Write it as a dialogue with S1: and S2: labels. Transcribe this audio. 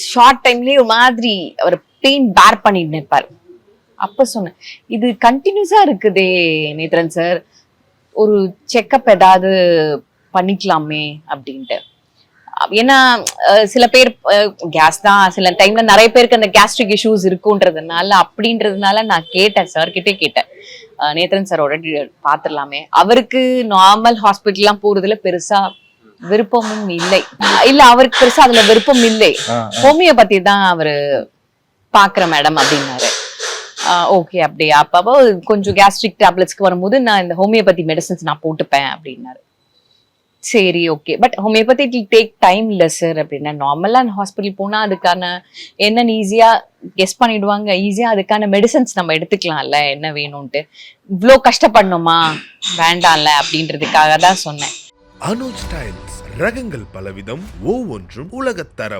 S1: Short டைம்லயே ஒரு மாதிரி அவர் pain பேர் பண்ணிட்டு இருப்பார். அப்ப சொன்னேன், இது கண்டினியூஸா இருக்குதே நேத்ரன் சார், ஒரு செக்கப் ஏதாவது பண்ணிக்கலாமே அப்படின்ட்டு. ஏன்னா சில பேர் கேஸ் தான், சில டைம்ல நிறைய பேருக்கு அந்த கேஸ்ட்ரிக் இஷ்யூஸ் இருக்குன்றதுனால அப்படின்றதுனால நான் கேட்டேன், சார் கிட்டே கேட்டேன், நேத்ரன் சாரோட பாத்துடலாமே. அவருக்கு நார்மல் ஹாஸ்பிட்டல்லாம் போறதுல பெருசா விருப்பமும் இல்லை, இல்ல அவருக்கு பெருசா அதுல விருப்பம் இல்லை, ஹோமியோபதி தான் அவரு பாக்குற மேடம் அப்படின்னாரு. ஓகே அப்படியா, அப்போ கொஞ்சம் கேஸ்ட்ரிக் டேப்லெட்ஸ்க்கு வரும்போது நான் இந்த ஹோமியோபதி மெடிசன்ஸ் நான் போட்டுப்பேன் அப்படின்னாரு. சரி okay, but homeopathy it take time இல்ல சார் அப்படின்னா. நார்மலா ஹாஸ்பிட்டல் போனா அதுக்கான என்னன்னு ஈஸியா கெஸ் பண்ணிடுவாங்க, ஈஸியா அதுக்கான மெடிசன்ஸ் நம்ம எடுத்துக்கலாம்ல, என்ன வேணும்ட்டு. இவ்வளோ கஷ்டப்படணுமா, வேண்டாம்ல அப்படின்றதுக்காக தான் சொன்னேன்.
S2: அனுஜ் டைல்ஸ், ரகங்கள் பலவிதம், ஒவ்வொன்றும் உலகத்தரம்.